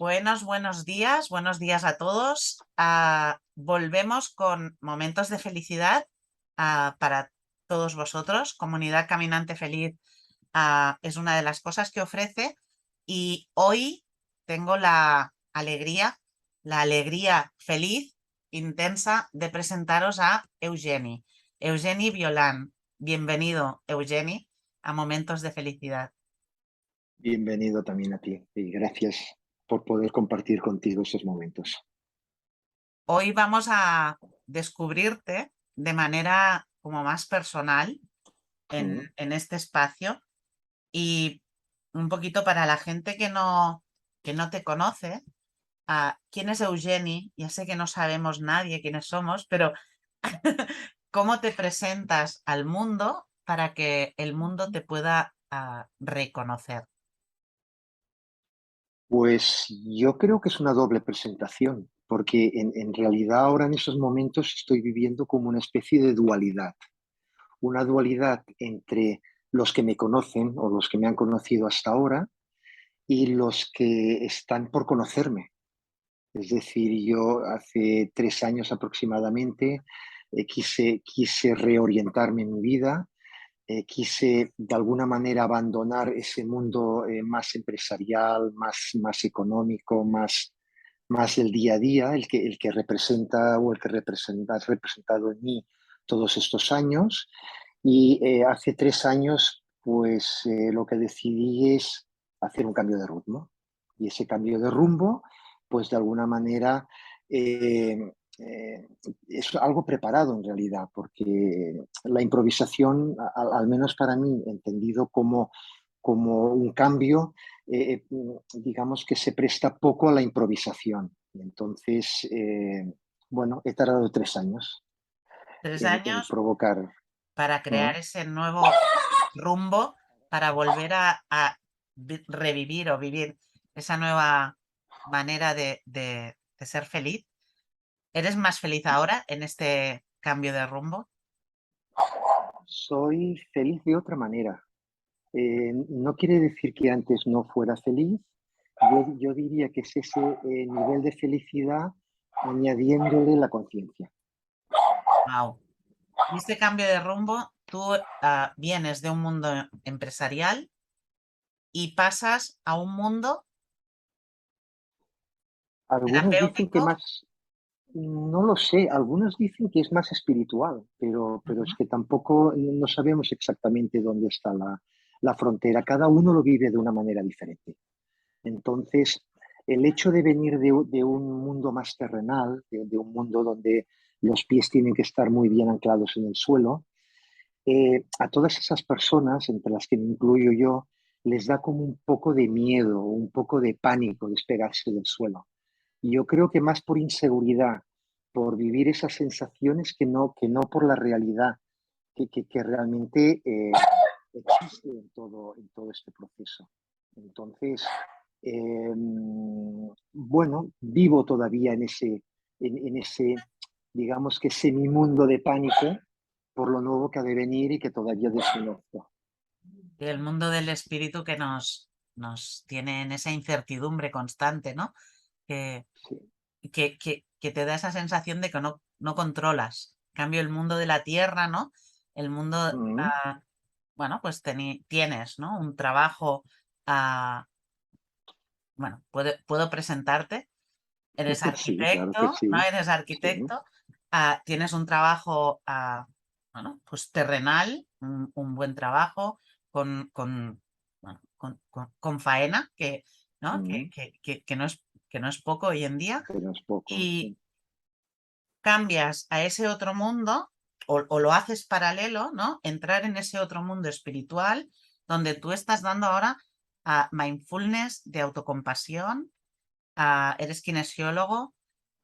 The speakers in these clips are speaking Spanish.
Buenos días a todos. Volvemos con momentos de felicidad para todos vosotros. Comunidad Caminante Feliz es una de las cosas que ofrece y hoy tengo la alegría feliz, intensa de presentaros a Eugeni. Eugeni Violant. Bienvenido, Eugeni, a Momentos de Felicidad. Bienvenido también a ti y gracias por poder compartir contigo esos momentos. Hoy vamos a descubrirte de manera como más personal Mm. en este espacio y un poquito para la gente que no te conoce. ¿Quién es Eugeni? Ya sé que no sabemos nadie quiénes somos, pero ¿cómo te presentas al mundo para que el mundo te pueda reconocer? Pues yo creo que es una doble presentación, porque en realidad ahora en esos momentos estoy viviendo como una especie de dualidad, una dualidad entre los que me conocen o los que me han conocido hasta ahora y los que están por conocerme. Es decir, yo hace 3 años aproximadamente quise reorientarme en mi vida. Quise de alguna manera abandonar ese mundo más empresarial, más económico, más del día a día, el que representa o el que has representado en mí todos estos años. Y hace 3 años, pues lo que decidí es hacer un cambio de rumbo. Y ese cambio de rumbo, pues de alguna manera eh, eh, es algo preparado en realidad, porque la improvisación, al menos para mí, entendido como un cambio, digamos que se presta poco a la improvisación. Entonces, bueno, he tardado 3 años Tres en años provocar. para Mm. crear ese nuevo rumbo, para volver a revivir o vivir esa nueva manera de ser feliz. ¿Eres más feliz ahora en este cambio de rumbo? Soy feliz de otra manera. No quiere decir que antes no fuera feliz. Yo diría que es ese nivel de felicidad añadiéndole la conciencia. Wow. Y este cambio de rumbo, tú vienes de un mundo empresarial y pasas a un mundo Algunos dicen que terapéutico. más, no lo sé, algunos dicen que es más espiritual, pero Ujú. es que tampoco no sabemos exactamente dónde está la frontera. Cada uno lo vive de una manera diferente. Entonces, el hecho de venir de un mundo más terrenal, de un mundo donde los pies tienen que estar muy bien anclados en el suelo, a todas esas personas, entre las que me incluyo yo, les da como un poco de miedo, un poco de pánico despegarse del suelo. Y yo creo que más por inseguridad, por vivir esas sensaciones que no por la realidad que realmente existe en todo este proceso. Entonces, bueno, vivo todavía en ese, digamos que semimundo de pánico por lo nuevo que ha de venir y que todavía desconozco. Y el mundo del espíritu que nos tiene en esa incertidumbre constante, ¿no? Que, Sí. que te da esa sensación de que no controlas. En cambio, el mundo de la tierra, ¿no? El mundo, Mm. bueno, pues tienes, ¿no? Un trabajo, ah, bueno, puedo presentarte. Eres Sí, claro que arquitecto, ¿no? sí. Eres Sí. arquitecto, tienes un trabajo, bueno, pues terrenal, un buen trabajo, bueno, con faena, ¿no? Mm. Que no es poco hoy en día, Pero es poco. y cambias a ese otro mundo o lo haces paralelo, ¿no? Entrar en ese otro mundo espiritual donde tú estás dando ahora mindfulness de autocompasión. Eres kinesiólogo.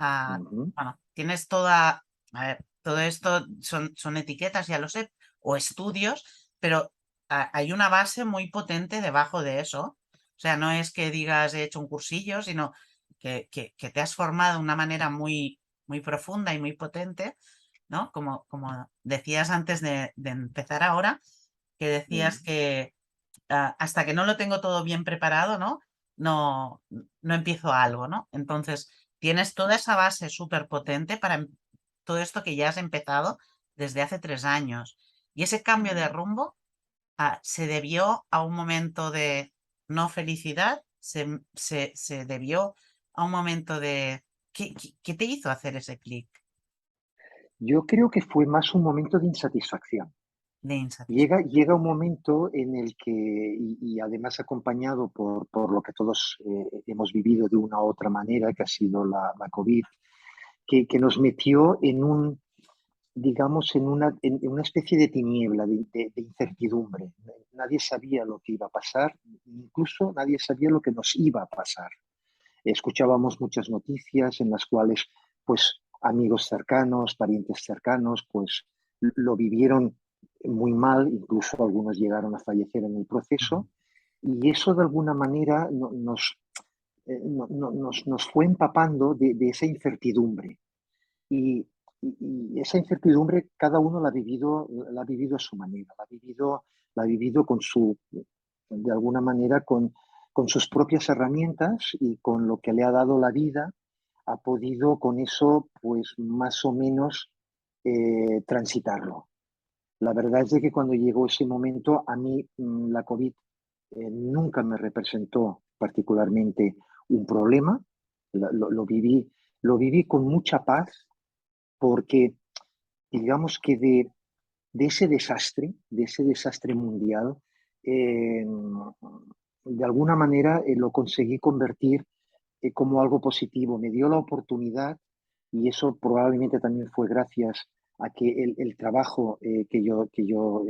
Ujú. Bueno, tienes a ver, todo esto son etiquetas, ya lo sé, o estudios, pero hay una base muy potente debajo de eso. O sea, no es que digas he hecho un cursillo, sino que te has formado de una manera muy profunda y muy potente, ¿no? Como decías antes de empezar ahora, que decías Mm. que hasta que no lo tengo todo bien preparado, ¿no? no, no empiezo algo, ¿no? Entonces, tienes toda esa base súper potente para todo esto que ya has empezado desde hace 3 años. Y ese cambio de rumbo se debió a un momento de no felicidad, se debió a un momento de... ¿Qué te hizo hacer ese clic Yo creo que fue más un momento de insatisfacción. de Llega un insatisfacción? momento en el que, y además acompañado por lo que todos hemos vivido de una u otra manera, que ha sido la COVID, que nos metió en un, digamos, en una especie de tiniebla, de incertidumbre. Nadie sabía lo que iba a pasar, incluso nadie sabía lo que nos iba a pasar. Escuchábamos muchas noticias en las cuales, pues, amigos cercanos, parientes cercanos, pues, lo vivieron muy mal, incluso algunos llegaron a fallecer en el Ujú. proceso, y eso de alguna manera nos fue empapando de esa incertidumbre. Y, y esa incertidumbre cada uno la ha vivido a su manera, la ha vivido con su, de alguna manera, con sus propias herramientas y con lo que le ha dado la vida, ha podido con eso, pues más o menos transitarlo. La verdad es de que cuando llegó ese momento, a mí la COVID nunca me representó particularmente un problema. Lo viví con mucha paz porque digamos que de ese desastre mundial, eh, de alguna manera lo conseguí convertir como algo positivo. Me dio la oportunidad, y eso probablemente también fue gracias a que el trabajo que yo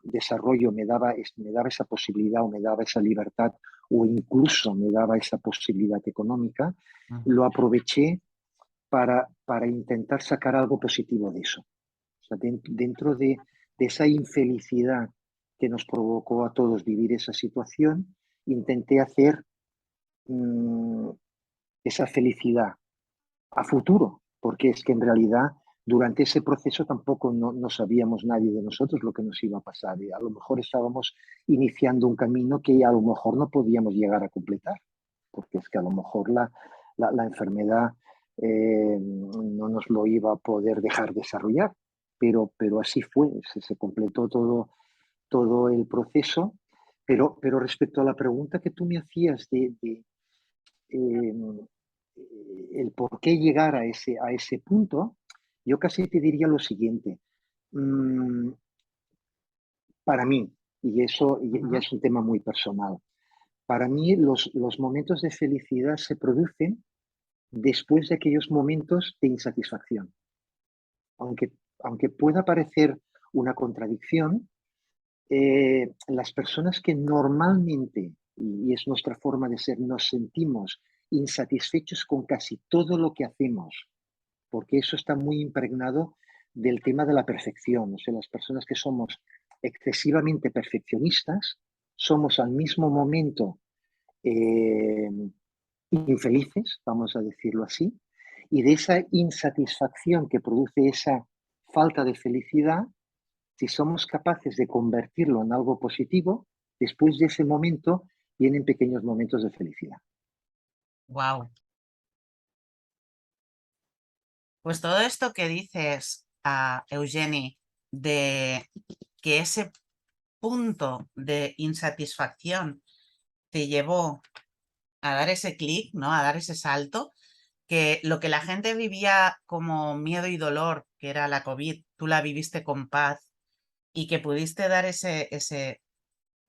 desarrollo me daba esa posibilidad o me daba esa libertad o incluso me daba esa posibilidad económica, Ujú. lo aproveché para intentar sacar algo positivo de eso. O sea, dentro de esa infelicidad que nos provocó a todos vivir esa situación, intenté hacer mmm, esa felicidad a futuro, porque es que en realidad durante ese proceso tampoco no sabíamos nadie de nosotros lo que nos iba a pasar. Y a lo mejor estábamos iniciando un camino que a lo mejor no podíamos llegar a completar, porque es que a lo mejor la enfermedad no nos lo iba a poder dejar desarrollar, pero así fue, se completó todo el proceso. Pero respecto a la pregunta que tú me hacías eh, el por qué llegar a ese punto, yo casi te diría lo siguiente. Mm, para mí, y eso ya Ujú. es un tema muy personal, para mí los momentos de felicidad se producen después de aquellos momentos de insatisfacción. Aunque, aunque pueda parecer una contradicción, las personas que normalmente, y es nuestra forma de ser, nos sentimos insatisfechos con casi todo lo que hacemos, porque eso está muy impregnado del tema de la perfección. O sea, las personas que somos excesivamente perfeccionistas somos al mismo momento eh, infelices, vamos a decirlo así, y de esa insatisfacción que produce esa falta de felicidad, si somos capaces de convertirlo en algo positivo, después de ese momento vienen pequeños momentos de felicidad. Wow. Pues todo esto que dices, Eugeni, de que ese punto de insatisfacción te llevó a dar ese clic, ¿no? A dar ese salto, que lo que la gente vivía como miedo y dolor, que era la COVID, tú la viviste con paz y que pudiste dar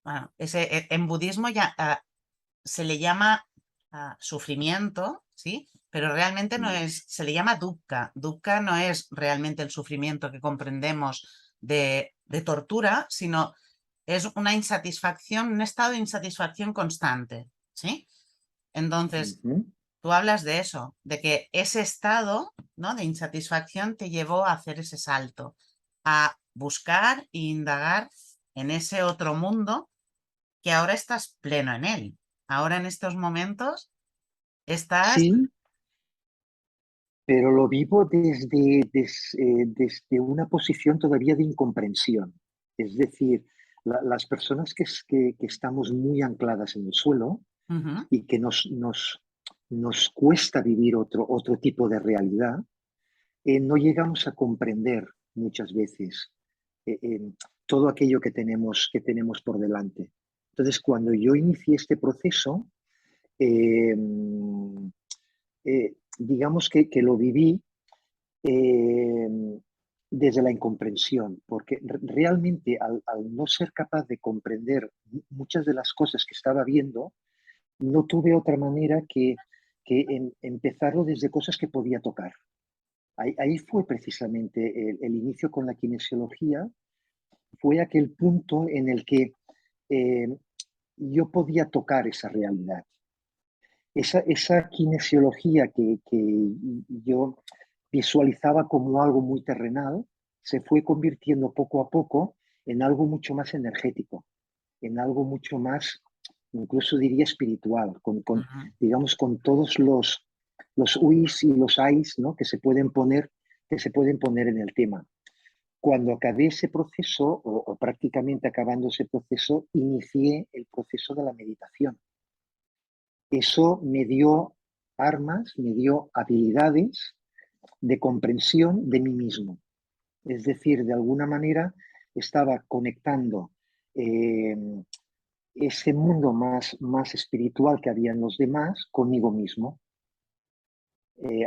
bueno, en budismo ya se le llama sufrimiento, ¿sí? Pero realmente no Mm. es, se le llama dukkha. Dukkha no es realmente el sufrimiento que comprendemos de tortura, sino es una insatisfacción, un estado de insatisfacción constante, ¿sí? Entonces, Ujú. tú hablas de eso, de que ese estado, ¿no? de insatisfacción te llevó a hacer ese salto, a buscar e indagar en ese otro mundo que ahora estás pleno en él. Ahora en estos momentos estás... Sí, pero lo vivo desde una posición todavía de incomprensión. Es decir, las personas que estamos muy ancladas en el suelo, Ujú, y que nos cuesta vivir otro tipo de realidad, no llegamos a comprender muchas veces eh, eh, todo aquello que tenemos por delante. Entonces, cuando yo inicié este proceso, eh, digamos que lo viví eh, desde la incomprensión, porque realmente al no ser capaz de comprender muchas de las cosas que estaba viendo, no tuve otra manera que empezarlo desde cosas que podía tocar. Ahí fue precisamente el inicio con la kinesiología, fue aquel punto en el que eh, yo podía tocar esa realidad. Esa kinesiología que yo visualizaba como algo muy terrenal se fue convirtiendo poco a poco en algo mucho más energético, en algo mucho más, incluso diría espiritual, ujú. digamos, con todos los uis y los ais, ¿no? que se pueden poner en el tema. Cuando acabé ese proceso, o prácticamente acabando ese proceso, inicié el proceso de la meditación. Eso me dio armas, me dio habilidades de comprensión de mí mismo. Es decir, de alguna manera estaba conectando eh, ese mundo más espiritual que había en los demás conmigo mismo,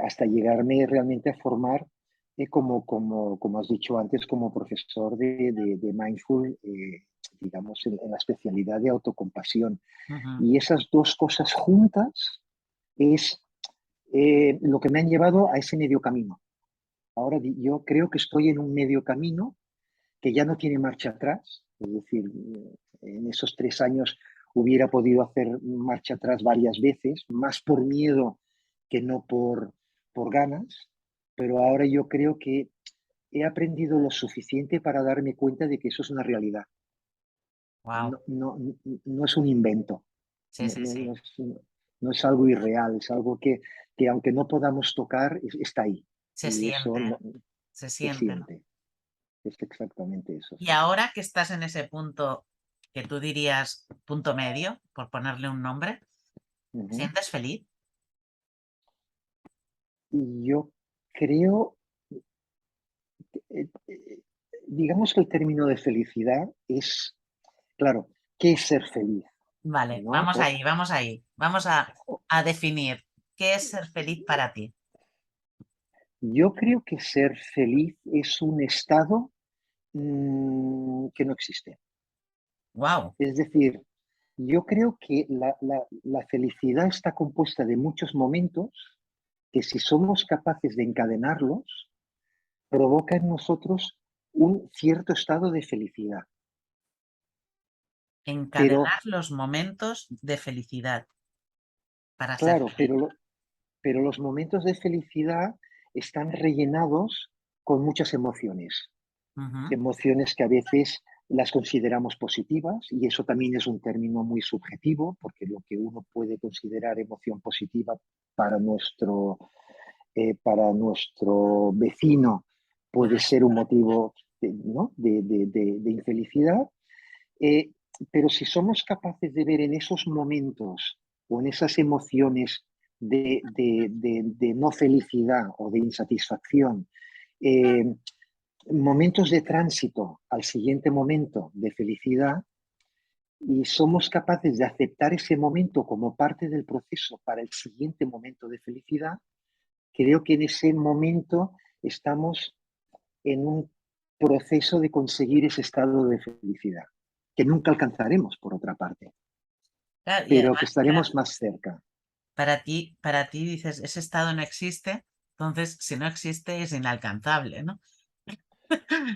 hasta llegarme realmente a formar, como has dicho antes, como profesor de Mindful, digamos, en la especialidad de autocompasión. Ujú. Y esas dos cosas juntas es lo que me han llevado a ese medio camino. Ahora yo creo que estoy en un medio camino que ya no tiene marcha atrás, es decir, en esos 3 años hubiera podido hacer marcha atrás varias veces, más por miedo que no por ganas, pero ahora yo creo que he aprendido lo suficiente para darme cuenta de que eso es una realidad, Wow. no es un invento, Sí, no, sí, no, sí. no es, no es algo irreal, es algo que aunque no podamos tocar, está ahí. Se Y eso siente, no, se se siente, ¿no? siente. Es exactamente eso, Y sí. ahora que estás en ese punto que tú dirías punto medio, por ponerle un nombre, ¿te Ujú. sientes feliz? Y yo creo, digamos que el término de felicidad es, claro, ¿qué es ser feliz? Vale, ¿No? vamos ahí, vamos ahí. Vamos a definir qué es ser feliz para ti. Yo creo que ser feliz es un estado que no existe. Wow, Es decir, yo creo que la felicidad está compuesta de muchos momentos que si somos capaces de encadenarlos, provoca en nosotros un cierto estado de felicidad. Pero, encadenar los momentos de felicidad para ser claro, feliz. pero los momentos de felicidad están rellenados con muchas emociones. Ujú. Emociones que a veces las consideramos positivas, y eso también es un término muy subjetivo, porque lo que uno puede considerar emoción positiva para nuestro vecino puede Puede ser. ser un motivo ¿no? de infelicidad. Eh, pero si somos capaces de ver en esos momentos o en esas emociones de no felicidad o de insatisfacción, eh, momentos de tránsito al siguiente momento de felicidad, y somos capaces de aceptar ese momento como parte del proceso para el siguiente momento de felicidad, creo que en ese momento estamos en un proceso de conseguir ese estado de felicidad, que nunca alcanzaremos, por otra parte, Claro, y pero que además, claro, estaremos más cerca. para ti dices, ese estado no existe, entonces si no existe es inalcanzable, ¿no?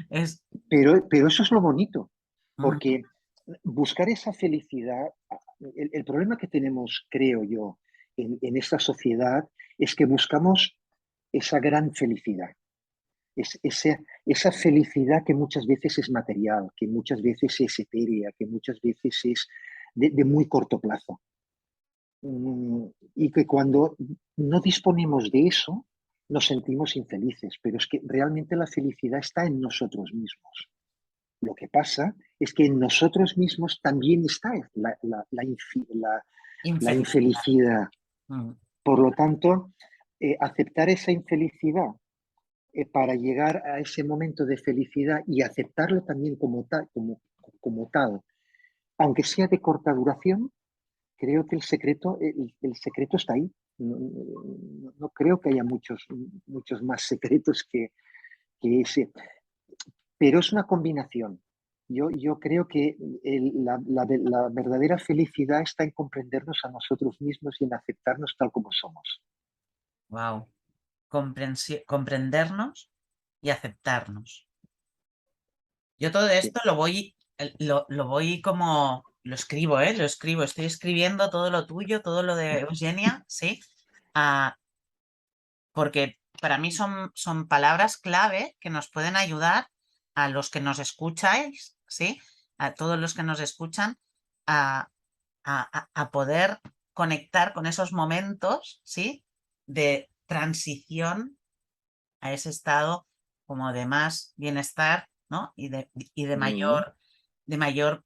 Es, Pero eso es lo bonito, ujú, porque buscar esa felicidad, el problema que tenemos, creo yo, en esta sociedad es que buscamos esa gran felicidad, esa felicidad que muchas veces es material, que muchas veces es etérea, que muchas veces es de muy corto plazo. Y que cuando no disponemos de eso, nos sentimos infelices, pero es que realmente la felicidad está en nosotros mismos. Lo que pasa es que en nosotros mismos también está la Infelicidad. infelicidad. Mm. Por lo tanto, aceptar esa infelicidad para llegar a ese momento de felicidad y aceptarlo también como tal, aunque sea de corta duración, creo que el secreto está ahí. No creo que haya muchos más secretos que ese, pero es una combinación. Yo creo que la verdadera felicidad está en comprendernos a nosotros mismos y en aceptarnos tal como somos. Wow. Comprendernos y aceptarnos. Yo todo Sí. esto lo voy como, lo escribo, ¿eh? Lo escribo, estoy escribiendo todo lo tuyo, todo lo de Eugenia, ¿sí? Ah, porque para mí son palabras clave que nos pueden ayudar a los que nos escucháis, ¿sí? A todos los que nos escuchan a, a poder conectar con esos momentos, ¿sí? De transición a ese estado como de más bienestar, ¿no? Y Mm, de mayor,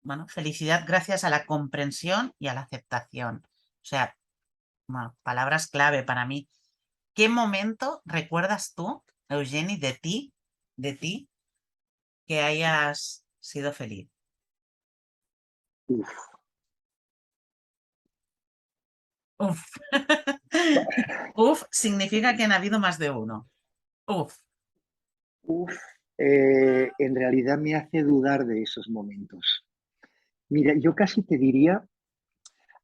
bueno, felicidad gracias a la comprensión y a la aceptación. O sea, bueno, palabras clave para mí. ¿Qué momento recuerdas tú, Eugeni, de ti, que hayas sido feliz? uf, Uf. Uf significa que han habido más de uno. Uf. uf. En realidad me hace dudar de esos momentos. Mira, yo casi te diría,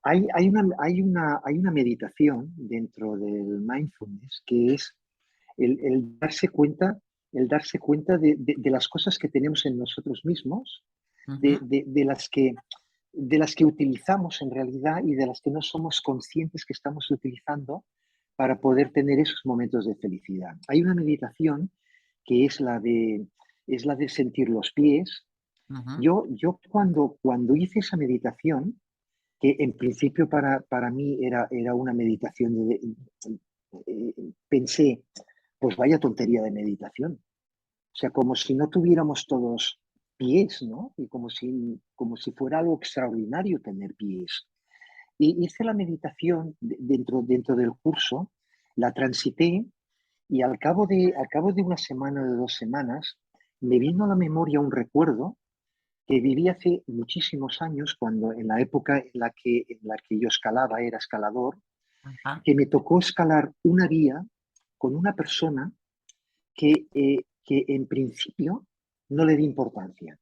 hay una meditación dentro del mindfulness que es el darse cuenta de las cosas que tenemos en nosotros mismos, Ujú, de las que utilizamos en realidad y de las que no somos conscientes que estamos utilizando para poder tener esos momentos de felicidad. Hay una meditación que es la de sentir los pies. ujú. Yo cuando hice esa meditación, que en principio para mí era una meditación, pensé, pues vaya tontería de meditación. O sea, como si no tuviéramos todos pies, ¿no? Y como si fuera algo extraordinario tener pies. Y hice la meditación dentro del curso, la transité y al cabo de una semana o de 2 semanas me vino a la memoria un recuerdo que viví hace muchísimos años, cuando en la época en la que yo escalaba, era escalador, Ajá. que me tocó escalar una vía con una persona que en principio no le di importancia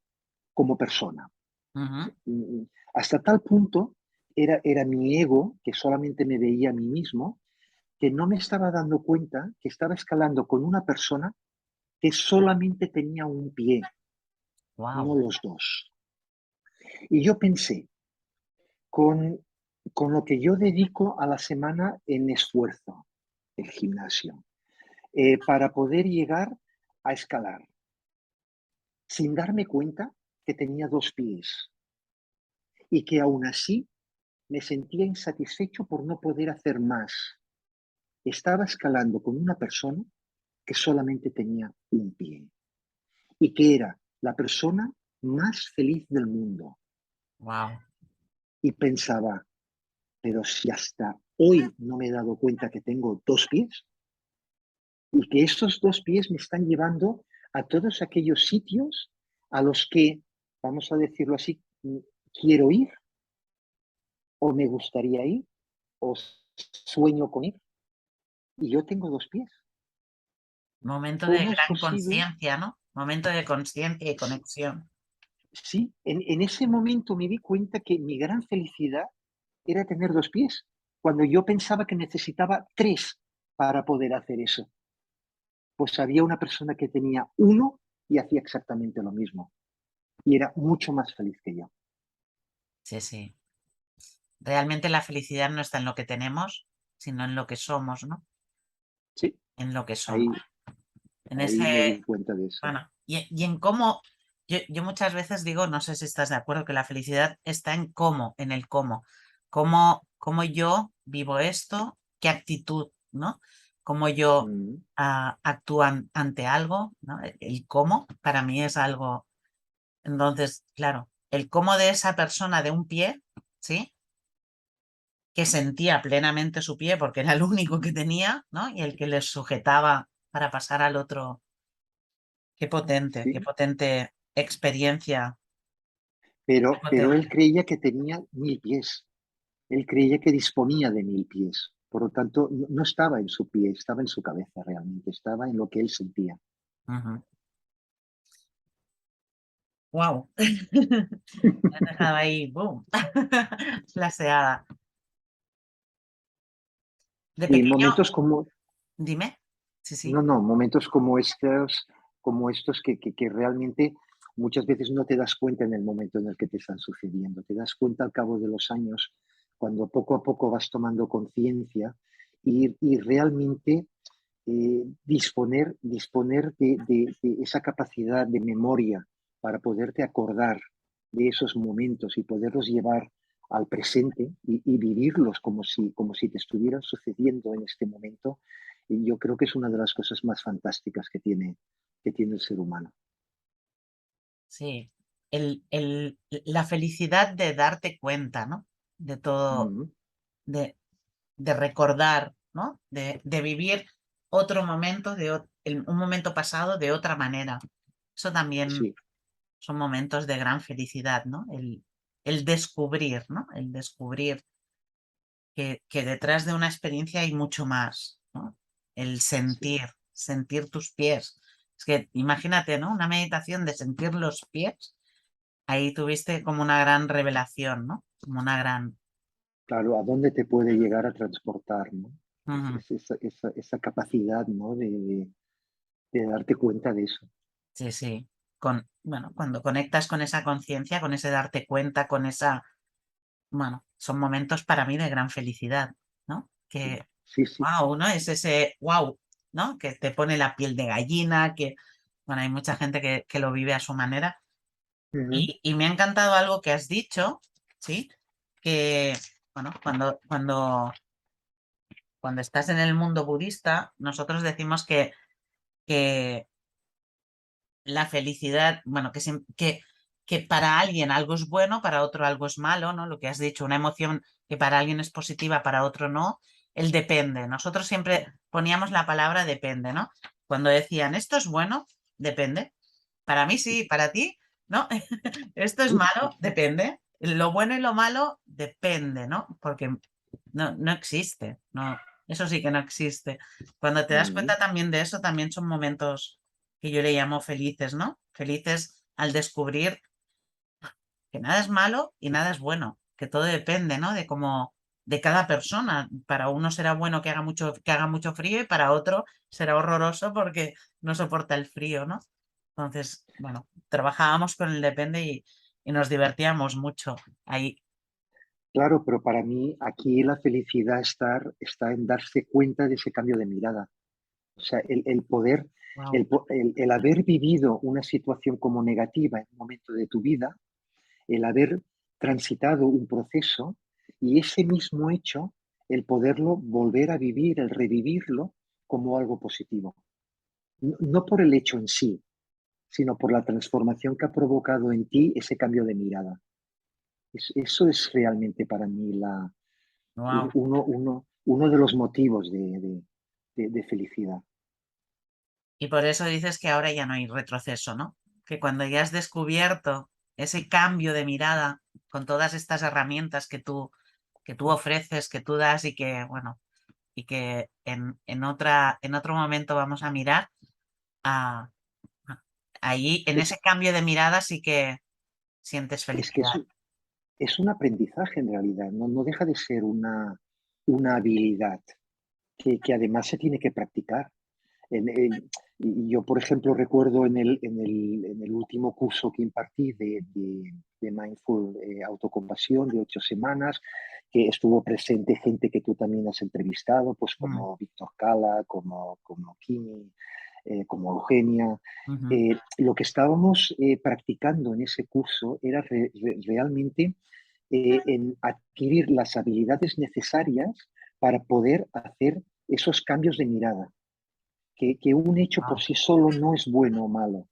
como persona. Ujú. Hasta tal punto era mi ego, que solamente me veía a mí mismo, que no me estaba dando cuenta que estaba escalando con una persona que solamente tenía un pie, no Wow. los dos. Y yo pensé, con, con lo que yo dedico a la semana en esfuerzo, el gimnasio, para poder llegar a escalar, sin darme cuenta que tenía dos pies y que aún así me sentía insatisfecho por no poder hacer más. Estaba escalando con una persona que solamente tenía un pie y que era la persona más feliz del mundo. Wow. Y pensaba, pero si hasta hoy no me he dado cuenta que tengo dos pies y que estos dos pies me están llevando a todos aquellos sitios a los que, vamos a decirlo así, quiero ir o me gustaría ir o sueño con ir. Y yo tengo dos pies. Momento de ¿Cómo es gran posible? conciencia, ¿no? Momento de conciencia y conexión. Sí, en ese momento me di cuenta que mi gran felicidad era tener dos pies, cuando yo pensaba que necesitaba tres para poder hacer eso. Pues había una persona que tenía uno y hacía exactamente lo mismo. Y era mucho más feliz que yo. Sí, sí. Realmente la felicidad no está en lo que tenemos, sino en lo que somos, ¿no? Sí, En lo que somos. ahí, En ahí me ese, di cuenta de eso. bueno, y en cómo, yo muchas veces digo, no sé si estás de acuerdo, que la felicidad está en cómo, en el cómo. Cómo yo vivo esto, qué actitud, ¿no? Cómo yo Mm, actúo ante algo, ¿no? El cómo para mí es algo. Entonces, claro, el cómo de esa persona de un pie, ¿sí? que sentía plenamente su pie porque era el único que tenía, ¿no? Y el que les sujetaba para pasar al otro. Qué sí, potente experiencia, qué pero él potente. creía que tenía 1000 pies. Él creía que disponía de 1000 pies. Por lo tanto, no estaba en su pie, estaba en su cabeza realmente, estaba en lo que él sentía. Wow. Me has dejado ahí, boom, flaseada. De Y pequeño, momentos como, dime. Sí, no, sí. no, momentos como estos que realmente muchas veces no te das cuenta en el momento en el que te están sucediendo. Te das cuenta al cabo de los años, cuando poco a poco vas tomando conciencia y realmente disponer de esa capacidad de memoria para poderte acordar de esos momentos y poderlos llevar al presente y vivirlos como si te estuvieran sucediendo en este momento, y yo creo que es una de las cosas más fantásticas que tiene el ser humano. Sí. La felicidad de darte cuenta, ¿no? De todo, Mm, de, de recordar, ¿no? De vivir otro momento, un momento pasado de otra manera. Eso también sí, son momentos de gran felicidad, ¿no? El descubrir, ¿no? El descubrir que detrás de una experiencia hay mucho más, ¿no? El sí. sentir tus pies. Es que imagínate, ¿no? Una meditación de sentir los pies. Ahí tuviste como una gran revelación, ¿no? Como una gran... Claro, ¿a dónde te puede llegar a transportar, ¿no? Ujú. Esa capacidad, ¿no? De darte cuenta de eso. Sí, sí. Bueno, cuando conectas con esa conciencia, con ese darte cuenta, con esa... Bueno, son momentos para mí de gran felicidad, ¿no? Sí, Que, sí, sí. wow, ¿no? Es ese wow, ¿no? Que te pone la piel de gallina, que, bueno, hay mucha gente que lo vive a su manera. Ujú, Y me ha encantado algo que has dicho, ¿sí? Que, bueno, cuando estás en el mundo budista, nosotros decimos que la felicidad, bueno, que para alguien algo es bueno, para otro algo es malo, ¿no? Lo que has dicho, una emoción que para alguien es positiva, para otro no, el depende. Nosotros siempre poníamos la palabra depende, ¿no? Cuando decían esto es bueno, depende. Para mí sí, para ti, ¿no? Esto es malo, depende. Lo bueno y lo malo depende, ¿no? Porque no existe, no, eso sí que no existe. Cuando te das ujú, cuenta también de eso, también son momentos que yo le llamo felices, ¿no? Felices al descubrir que nada es malo y nada es bueno, que todo depende, ¿no? De cómo, de cada persona. Para uno será bueno que haga mucho frío y para otro será horroroso porque no soporta el frío, ¿no? Entonces, bueno, trabajábamos con el depende y nos divertíamos mucho ahí. Claro, pero para mí aquí la felicidad está en darse cuenta de ese cambio de mirada. O sea, el poder, Wow. el haber vivido una situación como negativa en un momento de tu vida, el haber transitado un proceso y ese mismo hecho, el poderlo volver a vivir, el revivirlo como algo positivo. No por el hecho en sí, sino por la transformación que ha provocado en ti ese cambio de mirada. Eso es realmente para mí Wow. uno de los motivos de felicidad. Y por eso dices que ahora ya no hay retroceso, ¿no? Que cuando ya has descubierto ese cambio de mirada con todas estas herramientas que tú ofreces, que tú das y que, bueno, y que en otro momento vamos a mirar, a, ahí en Es, ese cambio de mirada sí que sientes es que felicidad. es un aprendizaje en realidad, no deja de ser una habilidad que además se tiene que practicar. Y yo, por ejemplo, recuerdo en el último curso que impartí de Mindful Autocompasión de 8 semanas, que estuvo presente gente que tú también has entrevistado, pues Mm, como Víctor Cala, como Kimi, como Eugenia. ujú. Lo que estábamos practicando en ese curso era realmente en adquirir las habilidades necesarias para poder hacer esos cambios de mirada, que un hecho por Wow. sí solo no es bueno o malo.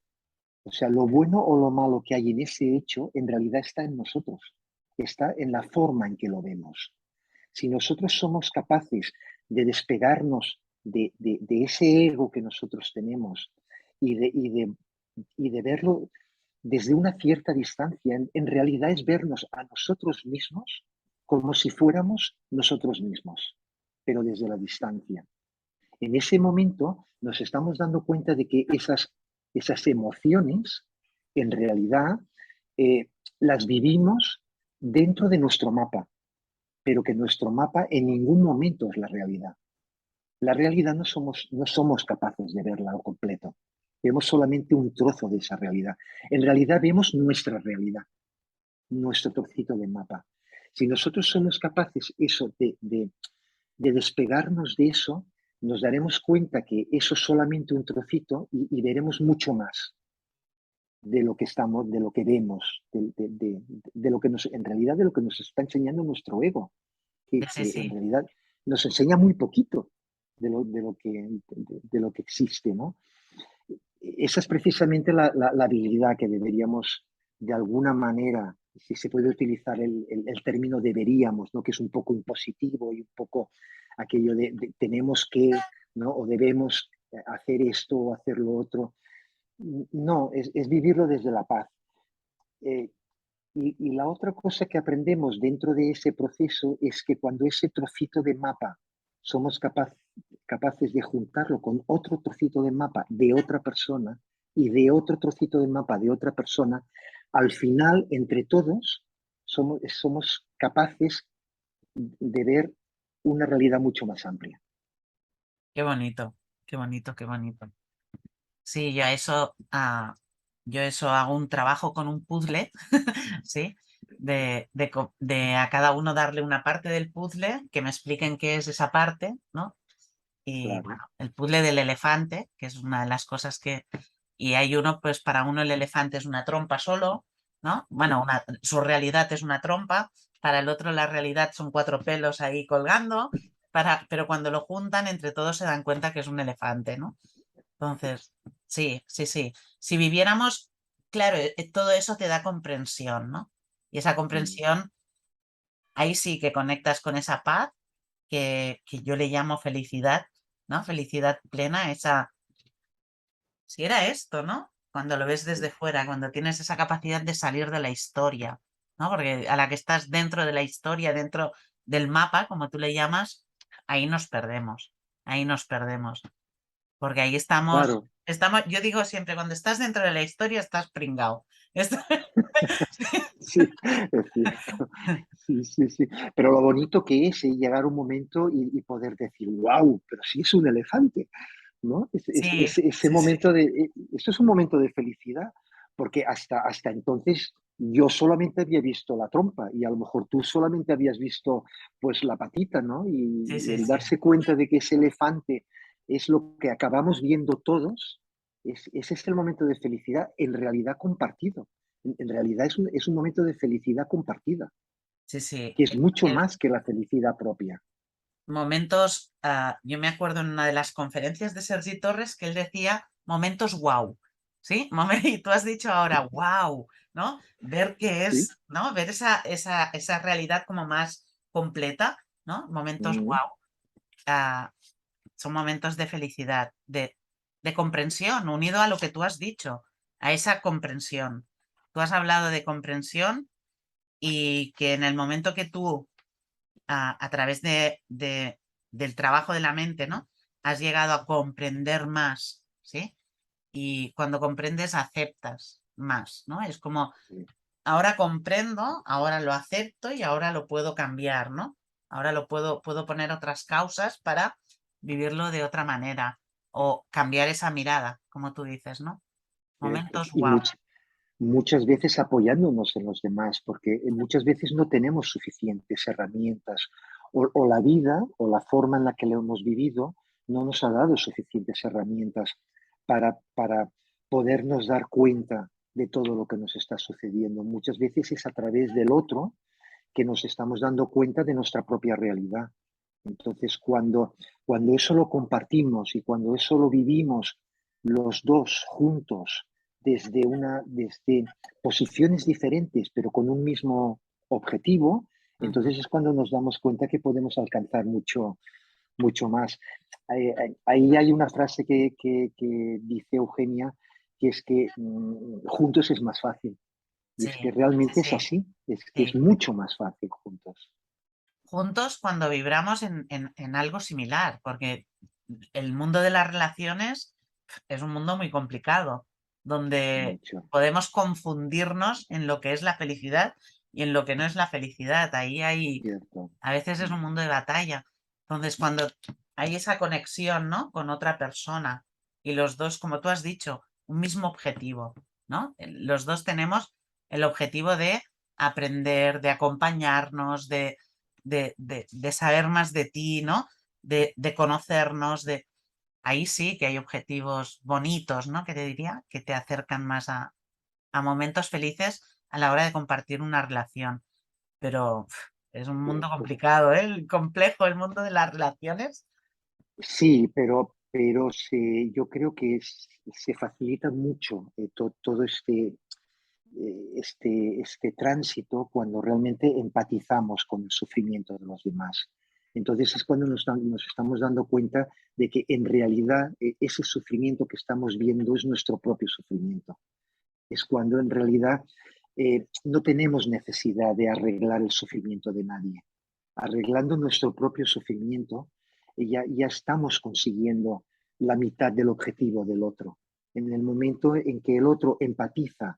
O sea, lo bueno o lo malo que hay en ese hecho en realidad está en nosotros, está en la forma en que lo vemos. Si nosotros somos capaces de despegarnos de ese ego que nosotros tenemos y de verlo desde una cierta distancia, en realidad es vernos a nosotros mismos como si fuéramos nosotros mismos, pero desde la distancia. En ese momento nos estamos dando cuenta de que esas emociones, en realidad, las vivimos dentro de nuestro mapa, pero que nuestro mapa en ningún momento es la realidad. La realidad no somos capaces de verla al completo. Vemos solamente un trozo de esa realidad. En realidad vemos nuestra realidad, nuestro trocito de mapa. Si nosotros somos capaces de despegarnos de eso, nos daremos cuenta que eso es solamente un trocito y veremos mucho más de lo que estamos, de lo que vemos, de lo que en realidad de lo que nos está enseñando nuestro ego, Sí, que en sí. realidad nos enseña muy poquito de lo que existe, ¿no? Esa es precisamente la habilidad que deberíamos, de alguna manera, si se puede utilizar el término deberíamos, ¿no? Que es un poco impositivo y un poco aquello de tenemos que, ¿no? O debemos hacer esto o hacer lo otro. No, es vivirlo desde la paz. Eh, y la otra cosa que aprendemos dentro de ese proceso es que cuando ese trocito de mapa somos capaces de juntarlo con otro trocito de mapa de otra persona y de otro trocito de mapa de otra persona, al final, entre todos, somos capaces de ver una realidad mucho más amplia. Qué bonito, qué bonito, qué bonito. Sí, yo eso hago un trabajo con un puzzle, ¿sí? De a cada uno darle una parte del puzzle, que me expliquen qué es esa parte, ¿no? Y Claro, bueno, el puzzle del elefante, que es una de las cosas que... Y hay uno, pues para uno el elefante es una trompa solo, ¿no? Bueno, su realidad es una trompa, para el otro la realidad son cuatro pelos ahí colgando, pero cuando lo juntan entre todos se dan cuenta que es un elefante, ¿no? Entonces, sí, sí, sí. Si viviéramos, claro, todo eso te da comprensión, ¿no? Y esa mm, comprensión, ahí sí que conectas con esa paz que yo le llamo felicidad, ¿no? Felicidad plena, si era esto, ¿no? Cuando lo ves desde fuera, cuando tienes esa capacidad de salir de la historia, ¿no? Porque a la que estás dentro de la historia, dentro del mapa, como tú le llamas, ahí nos perdemos, ahí nos perdemos. Porque ahí claro. yo digo siempre, cuando estás dentro de la historia estás pringao. Sí, es cierto. Sí, sí, sí. Pero lo bonito que es llegar un momento y poder decir, wow, pero sí es un elefante, ¿no? Sí, Ese sí, sí, momento eso es un momento de felicidad, porque hasta entonces yo solamente había visto la trompa y a lo mejor tú solamente habías visto pues la patita, ¿no? sí, Y sí, el sí. darse cuenta de que ese elefante es lo que acabamos viendo todos, ese es el momento de felicidad en realidad compartido. En realidad es un momento de felicidad compartida, Sí, sí. que es mucho más que la felicidad propia. Momentos, yo me acuerdo en una de las conferencias de Sergi Torres que él decía momentos wow, ¿sí? Y tú has dicho ahora wow, ¿no? Ver qué Sí. es, ¿no? Ver esa realidad como más completa, ¿no? Momentos Mm, wow. Son momentos de felicidad, de comprensión, unido a lo que tú has dicho, a esa comprensión. Tú has hablado de comprensión y que en el momento que tú, a través del trabajo de la mente, ¿no? Has llegado a comprender más, ¿sí? Y cuando comprendes, aceptas más, ¿no? Es como, sí. ahora comprendo, ahora lo acepto y ahora lo puedo cambiar, ¿no? Ahora puedo poner otras causas para vivirlo de otra manera o cambiar esa mirada, como tú dices, ¿no? Momentos, Y wow. muchas veces apoyándonos en los demás, porque muchas veces no tenemos suficientes herramientas o la vida o la forma en la que lo hemos vivido no nos ha dado suficientes herramientas para podernos dar cuenta de todo lo que nos está sucediendo. Muchas veces es a través del otro que nos estamos dando cuenta de nuestra propia realidad. Entonces, cuando eso lo compartimos y cuando eso lo vivimos los dos juntos desde posiciones diferentes, pero con un mismo objetivo, ujú, Entonces es cuando nos damos cuenta que podemos alcanzar mucho, mucho más. Ahí hay una frase que dice Eugenia, que es que juntos es más fácil. Y sí, es que sí, realmente es sí, así, es que es sí. mucho más fácil juntos. Juntos cuando vibramos en algo similar, porque el mundo de las relaciones es un mundo muy complicado, donde Mucho, podemos confundirnos en lo que es la felicidad y en lo que no es la felicidad. cierto. A veces es Mm. un mundo de batalla. Entonces, cuando hay esa conexión, ¿no? Con otra persona y los dos, como tú has dicho, un mismo objetivo, ¿no? Los dos tenemos el objetivo de aprender, de acompañarnos, de saber más de ti, ¿no? De conocernos, de... Ahí sí que hay objetivos bonitos, ¿no? Que te diría, que te acercan más a momentos felices a la hora de compartir una relación. Pero es un mundo Cierto. complicado, ¿eh? Complejo el mundo de las relaciones. Sí, pero yo creo que se facilita mucho todo este tránsito cuando realmente empatizamos con el sufrimiento de los demás. Entonces es cuando nos estamos dando cuenta de que en realidad ese sufrimiento que estamos viendo es nuestro propio sufrimiento. Es cuando en realidad no tenemos necesidad de arreglar el sufrimiento de nadie. Arreglando nuestro propio sufrimiento, ya estamos consiguiendo la mitad del objetivo del otro. En el momento en que el otro empatiza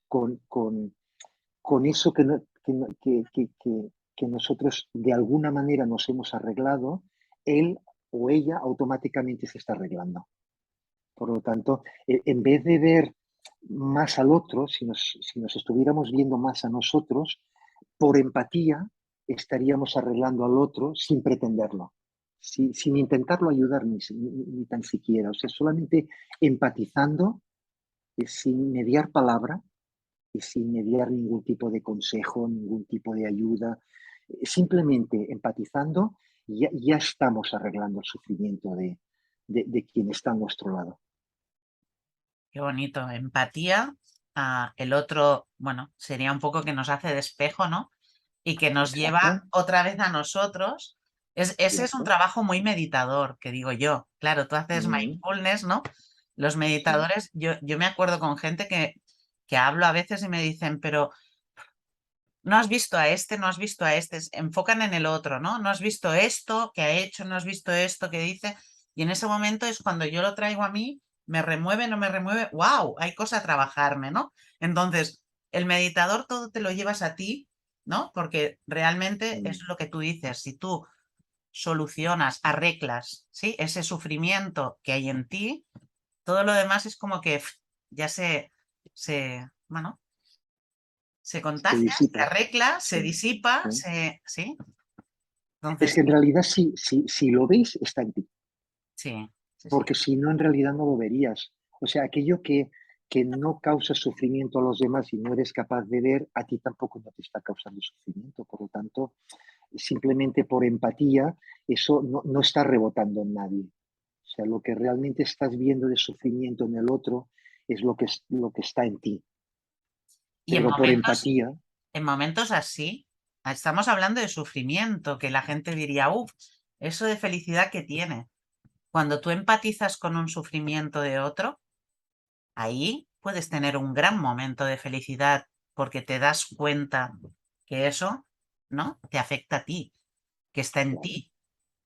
con, con, con eso que nosotros de alguna manera nos hemos arreglado, él o ella automáticamente se está arreglando. Por lo tanto, en vez de ver más al otro, si nos estuviéramos viendo más a nosotros, por empatía estaríamos arreglando al otro sin pretenderlo, sin intentarlo ayudar ni tan siquiera. O sea, solamente empatizando, sin mediar palabra y sin mediar ningún tipo de consejo, ningún tipo de ayuda. Simplemente empatizando, ya estamos arreglando el sufrimiento de quien está a nuestro lado. Qué bonito. Empatía. El otro, bueno, sería un poco que nos hace de espejo, ¿no? Y que nos lleva Exacto, otra vez a nosotros. Ese es un cierto. trabajo muy meditador, que digo yo. Claro, tú haces Mm, mindfulness, ¿no? Los sí, meditadores, yo me acuerdo con gente que hablo a veces y me dicen, pero no has visto a este, no has visto a este, enfocan en el otro, ¿no? No has visto esto que ha hecho, no has visto esto que dice, y en ese momento es cuando yo lo traigo a mí, me remueve, no me remueve, wow, hay cosa a trabajarme, ¿no? Entonces, el meditador todo te lo llevas a ti, ¿no? Porque realmente es mm, lo que tú dices, si tú solucionas, arreglas, ¿sí? Ese sufrimiento que hay en ti, todo lo demás es como que ya bueno, se se contagia, se disipa. arregla, se Sí, disipa, sí. ¿sí? Es Entonces, que en realidad si lo veis, está en ti, sí, sí, sí. porque si no, en realidad no lo verías. O sea, aquello que no causa sufrimiento a los demás y no eres capaz de ver, a ti tampoco no te está causando sufrimiento. Por lo tanto, simplemente por empatía, eso no está rebotando en nadie. O sea, lo que realmente estás viendo de sufrimiento en el otro es lo que está en ti. Y Pero por empatía, en momentos así, estamos hablando de sufrimiento, que la gente diría, uff, eso de felicidad que tiene. Cuando tú empatizas con un sufrimiento de otro, ahí puedes tener un gran momento de felicidad porque te das cuenta que eso, ¿no? Te afecta a ti, que está en claro, ti,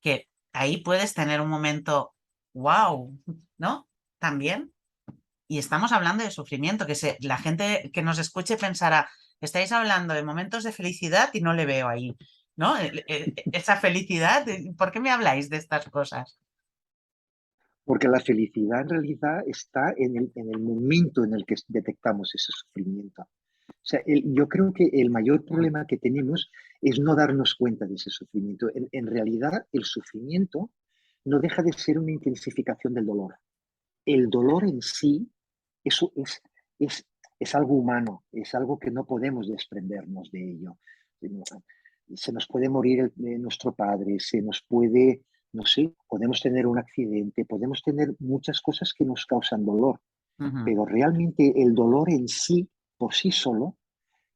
que ahí puedes tener un momento, wow, ¿no? También. Y estamos hablando de sufrimiento, la gente que nos escuche pensará, estáis hablando de momentos de felicidad y no le veo ahí, ¿no? Esa felicidad, ¿por qué me habláis de estas cosas? porque la felicidad en realidad está en el momento en el que detectamos ese sufrimiento. O sea, yo creo que el mayor problema que tenemos es no darnos cuenta de ese sufrimiento. En realidad, el sufrimiento no deja de ser una intensificación del dolor. El dolor en sí eso es algo humano, es algo que no podemos desprendernos de ello. Se nos puede morir nuestro padre, se nos puede, no sé, podemos tener un accidente, podemos tener muchas cosas que nos causan dolor, Ujú, pero realmente el dolor en sí, por sí solo,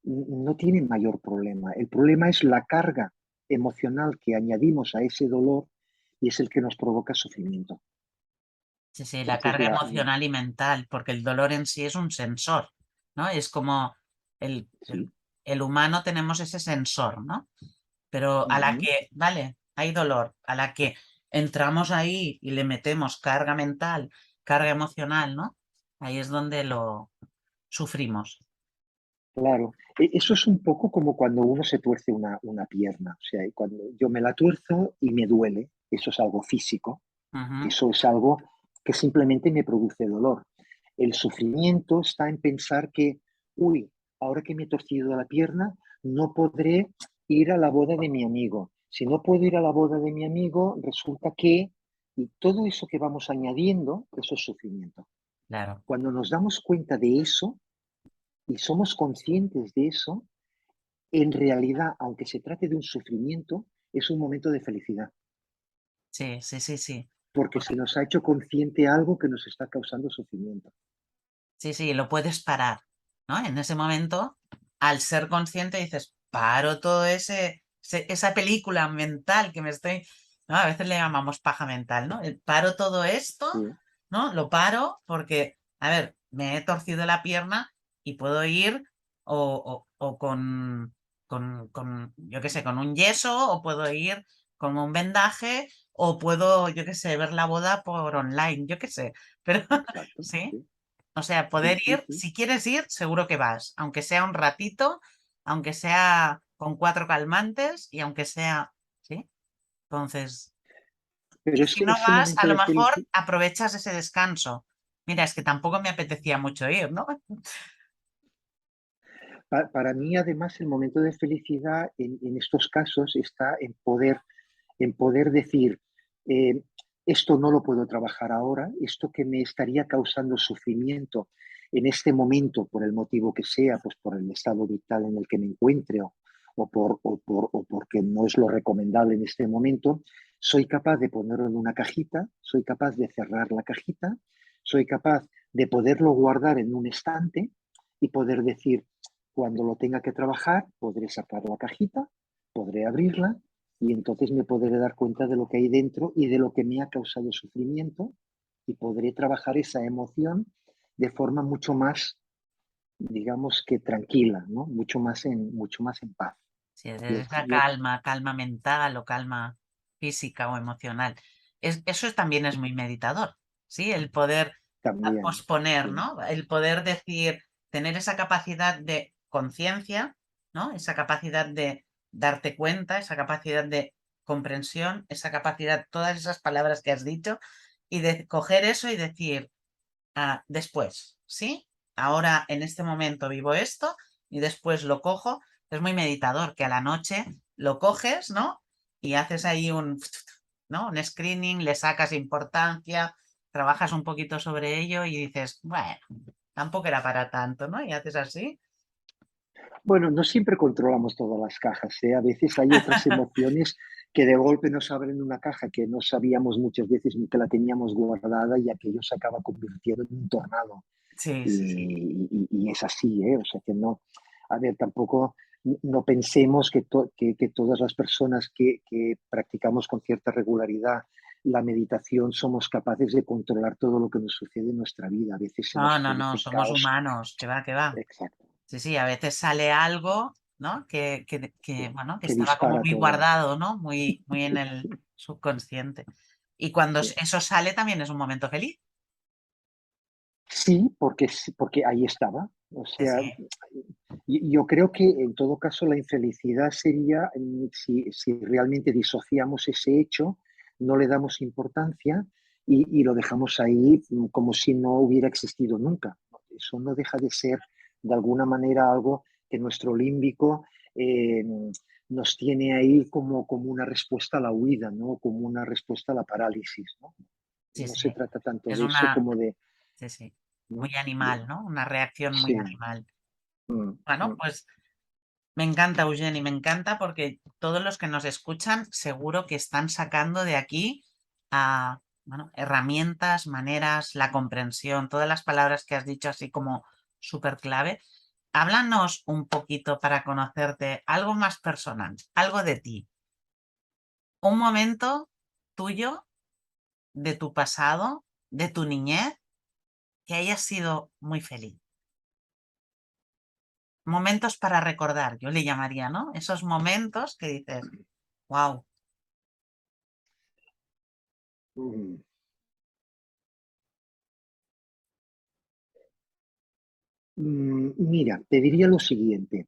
no tiene mayor problema. El problema es la carga emocional que añadimos a ese dolor y es el que nos provoca sufrimiento. Sí, sí, la Esa es carga la... emocional y mental, porque el dolor en sí es un sensor, ¿no? Es como el, el, Sí. el humano tenemos ese sensor, ¿no? Pero a la Ujú. que, vale, hay dolor, a la que entramos ahí y le metemos carga mental, carga emocional, ¿no? Ahí es donde lo sufrimos. Claro, eso es un poco como cuando uno se tuerce una pierna. O sea, cuando yo me la tuerzo y me duele, eso es algo físico, Ujú, eso es algo que simplemente me produce dolor. El sufrimiento está en pensar que, uy, ahora que me he torcido la pierna, no podré ir a la boda de mi amigo. Si no puedo ir a la boda de mi amigo, resulta que, y todo eso que vamos añadiendo, eso es sufrimiento. claro, Cuando nos damos cuenta de eso y somos conscientes de eso, en realidad, aunque se trate de un sufrimiento, es un momento de felicidad, sí, sí, sí, sí. porque se nos ha hecho consciente algo que nos está causando sufrimiento. Sí, sí, lo puedes parar, ¿no? En ese momento, al ser consciente, dices, paro todo esa película mental que me estoy, ¿no? A veces le llamamos paja mental, ¿no? Paro todo esto, Sí, ¿no? Lo paro porque, a ver, me he torcido la pierna y puedo ir o yo qué sé, con un yeso, o puedo ir con un vendaje, o puedo, yo qué sé, ver la boda por online, yo qué sé, pero exacto. sí. Sí, O sea, sí, poder sí, ir, sí. si quieres ir, seguro que vas, aunque sea un ratito, aunque sea con 4 calmantes y aunque sea, ¿sí? Entonces, y Pero si no ese vas, a momento lo de mejor felicidad, aprovechas ese descanso. Mira, es que tampoco me apetecía mucho ir, ¿no? para mí además el momento de felicidad en estos casos está en poder decir, eh, esto no lo puedo trabajar ahora, esto que me estaría causando sufrimiento en este momento, por el motivo que sea, pues por el estado vital en el que me encuentre o porque no es lo recomendable en este momento, soy capaz de ponerlo en una cajita, soy capaz de cerrar la cajita, soy capaz de poderlo guardar en un estante y poder decir, cuando lo tenga que trabajar, podré sacar la cajita, podré abrirla y entonces me podré dar cuenta de lo que hay dentro y de lo que me ha causado sufrimiento y podré trabajar esa emoción de forma mucho más, digamos que tranquila, ¿no? Mucho más en paz. Si es Yo, esa yo calma, calma mental o calma física o emocional. También es muy meditador, ¿sí? El poder también, posponer, sí, ¿no? El poder decir, tener esa capacidad de conciencia, ¿no? Esa capacidad de darte cuenta, esa capacidad de comprensión, esa capacidad, todas esas palabras que has dicho, y de coger eso y decir, después, ¿sí? Ahora en este momento vivo esto y después lo cojo. Es muy meditador que a la noche lo coges, ¿no? Y haces ahí ¿no? Un screening, le sacas importancia, trabajas un poquito sobre ello y dices, bueno, tampoco era para tanto, ¿no? Y haces así. bueno, no siempre controlamos todas las cajas, ¿eh? A veces hay otras emociones que de golpe nos abren una caja que no sabíamos muchas veces ni que la teníamos guardada y aquello se acaba convirtiendo en un tornado. Sí, sí, sí. Y es así, ¿eh? O sea que no, a ver, tampoco no pensemos que todas las personas que practicamos con cierta regularidad la meditación somos capaces de controlar todo lo que nos sucede en nuestra vida. A veces se No, nos no, no, produce somos caos. humanos, que va, que va. Exacto. Sí, sí, a veces sale algo, ¿no? Sí, Bueno, que que estaba como dispara muy todo. guardado, ¿no? Muy, muy en el subconsciente. Y cuando Sí. eso sale también es un momento feliz. Sí, porque ahí estaba. O Sí, sea, sí. yo creo que en todo caso la infelicidad sería si realmente disociamos ese hecho, no le damos importancia y lo dejamos ahí como si no hubiera existido nunca. Eso no deja de ser de alguna manera algo que nuestro límbico nos tiene ahí como una respuesta a la huida, ¿no? Como una respuesta a la parálisis, ¿no? Sí, No se sí. trata tanto Es de eso una, como de, sí, sí. Muy ¿no? animal, ¿no? Una reacción muy Sí. animal. Mm, Bueno, mm. pues me encanta, Eugeni, me encanta porque todos los que nos escuchan seguro que están sacando de aquí bueno, herramientas, maneras, la comprensión, todas las palabras que has dicho así como súper clave. Háblanos un poquito para conocerte, algo más personal, algo de ti. Un momento tuyo, de tu pasado, de tu niñez, que hayas sido muy feliz. Momentos para recordar, yo le llamaría, ¿no? Esos momentos que dices, wow. Mm, Mira, te diría lo siguiente.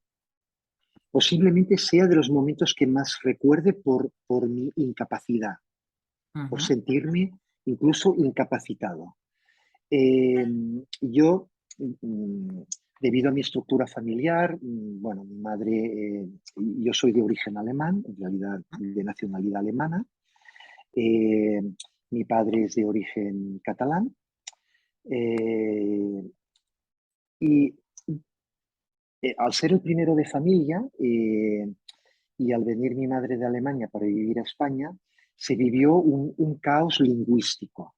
Posiblemente sea de los momentos que más recuerde por mi incapacidad, por sentirme incluso incapacitado. Eh, yo, mm, debido a mi estructura familiar, bueno, mi madre, yo soy de origen alemán, en realidad de nacionalidad alemana. Eh, Mi padre es de origen catalán. eh, y al ser el primero de familia, y al venir mi madre de Alemania para vivir a España, se vivió un caos lingüístico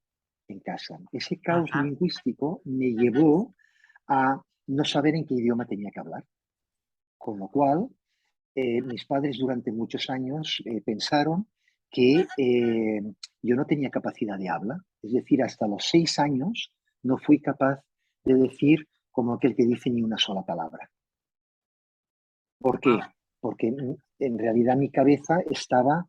en casa. Ese caos Ajá. lingüístico me llevó a no saber en qué idioma tenía que hablar, con lo cual mis padres durante muchos años pensaron que yo no tenía capacidad de habla, es decir, hasta los 6 años no fui capaz de decir como aquel que dice ni una sola palabra. ¿Por qué? Wow. Porque en realidad mi cabeza estaba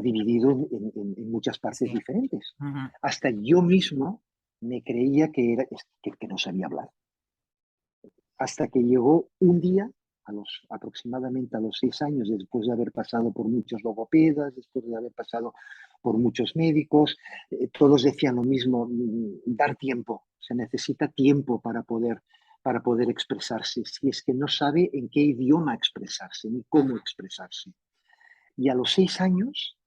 dividido en muchas partes Sí. diferentes. Ujú. Hasta yo mismo me creía que no sabía hablar. Hasta que llegó un día, aproximadamente a los 6 años, después de haber pasado por muchos logopedas, después de haber pasado por muchos médicos, todos decían lo mismo: dar tiempo, se necesita tiempo para poder expresarse, si es que no sabe en qué idioma expresarse ni cómo expresarse. Y a los 6 años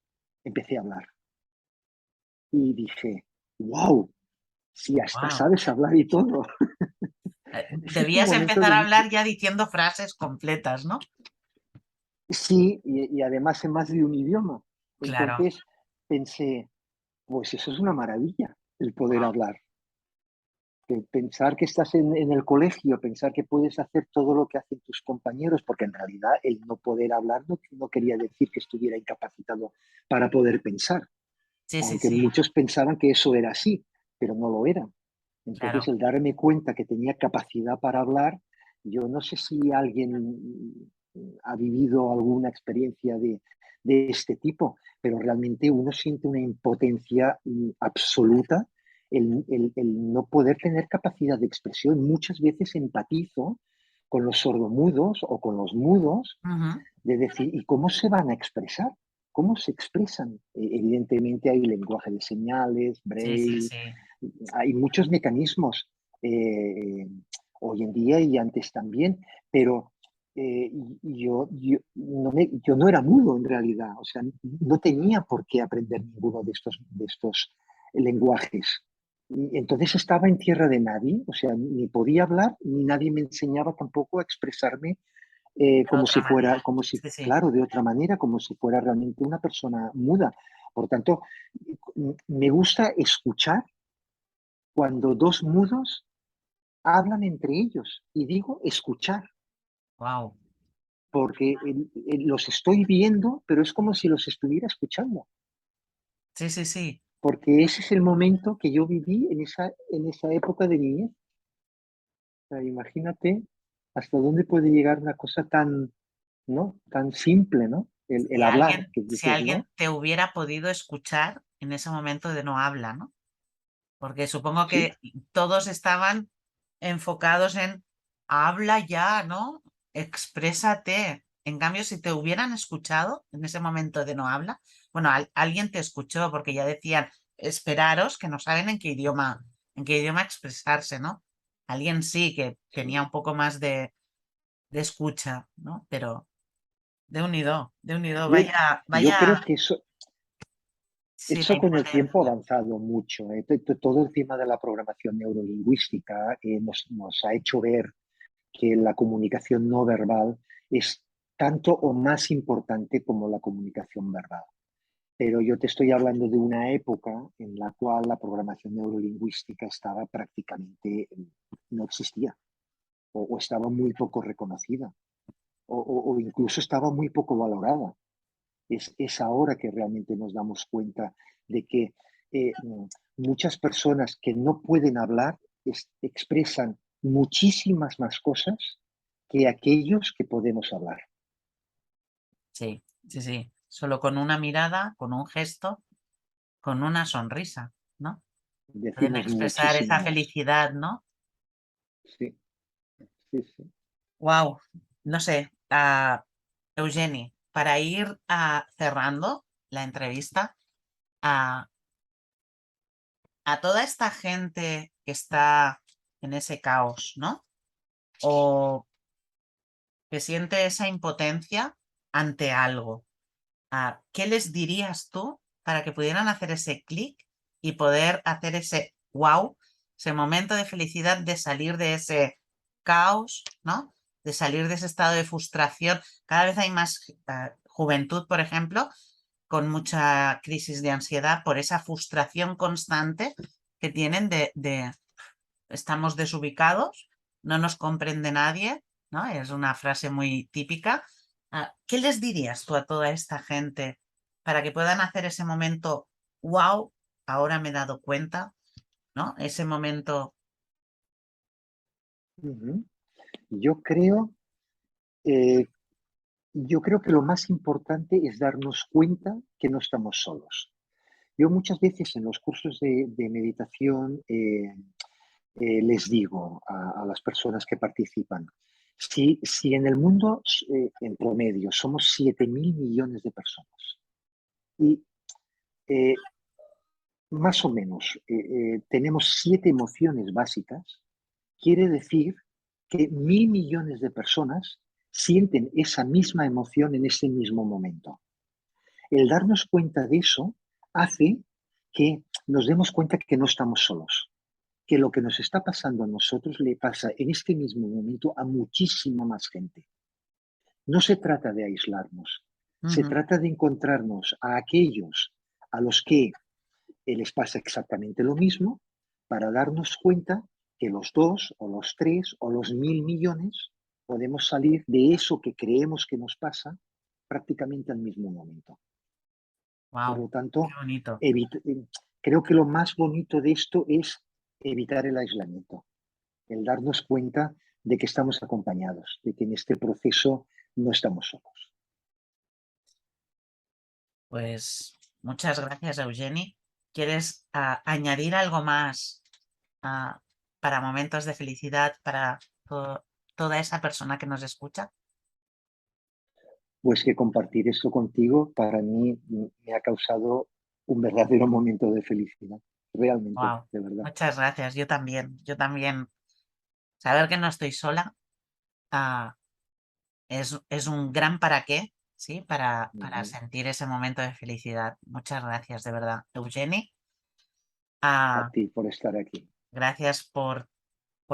empecé a hablar y dije, wow, si hasta Wow. sabes hablar y todo. Ese fue un Debías momento empezar a hablar ya diciendo frases completas, ¿no? sí, y además en más de un idioma. Claro. Entonces pensé, pues eso es una maravilla, el poder Wow. hablar. Pensar que estás en el colegio, pensar que puedes hacer todo lo que hacen tus compañeros, porque en realidad el no poder hablar no quería decir que estuviera incapacitado para poder pensar, Sí, sí, aunque sí, muchos pensaban que eso era así, pero no lo era. Entonces, claro. el darme cuenta que tenía capacidad para hablar, yo no sé si alguien ha vivido alguna experiencia de este tipo, pero realmente uno siente una impotencia absoluta el no poder tener capacidad de expresión. Muchas veces empatizo con los sordomudos o con los mudos Ujú. de decir, ¿y cómo se van a expresar? ¿Cómo se expresan? Evidentemente hay lenguaje de señales, Sí, sí, braille, sí. hay muchos mecanismos eh, hoy en día y antes también, pero yo no era mudo en realidad, o sea, no tenía por qué aprender ninguno de estos lenguajes. Entonces estaba en tierra de nadie, o sea, ni podía hablar, ni nadie me enseñaba tampoco a expresarme De como otra si fuera, manera. como si, Sí, sí. claro, de otra manera, como si fuera realmente una persona muda. Por tanto, me gusta escuchar cuando dos mudos hablan entre ellos. Y digo escuchar, Wow. porque los estoy viendo, pero es como si los estuviera escuchando. Sí, sí, sí. Porque ese es el momento que yo viví en esa época de niñez. O sea, imagínate hasta dónde puede llegar una cosa tan, ¿no? Tan simple, ¿no? El hablar, que Si dices, ¿no? alguien te hubiera podido escuchar en ese momento de no habla, ¿no? Porque supongo Sí, que todos estaban enfocados en habla ya, ¿no? Exprésate. En cambio, si te hubieran escuchado en ese momento de no habla, bueno, alguien te escuchó porque ya decían, esperaros que no saben en qué idioma expresarse, ¿no? Alguien sí que tenía un poco más de escucha, ¿no? Pero de unido, yo, vaya, yo creo vaya, que eso, sí, la eso con el tiempo ha impotencia. avanzado mucho. Todo el tema de la programación neurolingüística nos ha hecho ver que la comunicación no verbal es tanto o más importante como la comunicación verbal. Pero yo te estoy hablando de una época en la cual la programación neurolingüística estaba prácticamente, no existía. o estaba muy poco reconocida o incluso estaba muy poco valorada. Es ahora que realmente nos damos cuenta de que muchas personas que no pueden hablar expresan muchísimas más cosas que aquellos que podemos hablar. Sí, sí, sí. Solo con una mirada, con un gesto, con una sonrisa, ¿no? Pueden Decimos expresar muchísimo esa más. felicidad, ¿no? Sí, sí, sí. Wow, no sé, Eugeni, para ir cerrando la entrevista, a, a toda esta gente que está en ese caos, ¿no? O que siente esa impotencia ante algo, ¿qué les dirías tú para que pudieran hacer ese clic y poder hacer ese wow, ese momento de felicidad de salir de ese caos, ¿no? De salir de ese estado de frustración. Cada vez hay más juventud, por ejemplo, con mucha crisis de ansiedad por esa frustración constante que tienen de estamos desubicados, no nos comprende nadie, ¿no? Es una frase muy típica. ¿Qué les dirías tú a toda esta gente para que puedan hacer ese momento, wow, ahora me he dado cuenta, ¿no? Ese momento, Ujú. Yo creo, eh, yo creo que lo más importante es darnos cuenta que no estamos solos. Yo muchas veces en los cursos de meditación les digo a las personas que participan, si en el mundo en promedio somos 7.000 millones de personas y eh, más o menos tenemos 7 emociones básicas, quiere decir que 1.000 millones de personas sienten esa misma emoción en ese mismo momento. El darnos cuenta de eso hace que nos demos cuenta que no estamos solos, que lo que nos está pasando a nosotros le pasa en este mismo momento a muchísima más gente. No se trata de aislarnos, se ujú, trata de encontrarnos a aquellos a los que les pasa exactamente lo mismo para darnos cuenta que los dos o los tres o los 1.000 millones podemos salir de eso que creemos que nos pasa prácticamente al mismo momento. Por wow, lo qué tanto, bonito. creo que lo más bonito de esto es evitar el aislamiento, el darnos cuenta de que estamos acompañados, de que en este proceso no estamos solos. Pues muchas gracias, Eugeni. ¿Quieres añadir algo más ah, para momentos de felicidad para toda esa persona que nos escucha? Pues que compartir esto contigo para mí me ha causado un verdadero momento de felicidad, realmente, Wow, de verdad. muchas gracias. Yo también, yo también. Saber que no estoy sola, ah, es un gran para qué, ¿sí? Para Ujú. sentir ese momento de felicidad. Muchas gracias, de verdad. Eugeni, A ah, ti por estar aquí. gracias por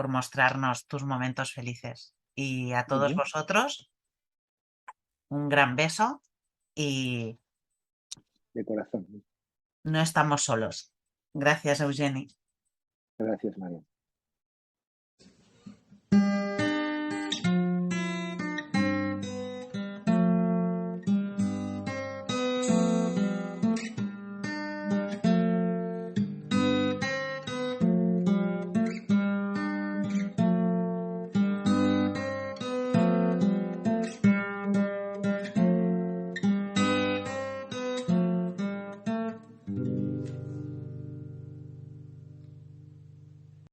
mostrarnos tus momentos felices. Y a todos Ujú. vosotros, un gran beso y De corazón. no estamos solos. Gracias, Eugeni. Gracias, María.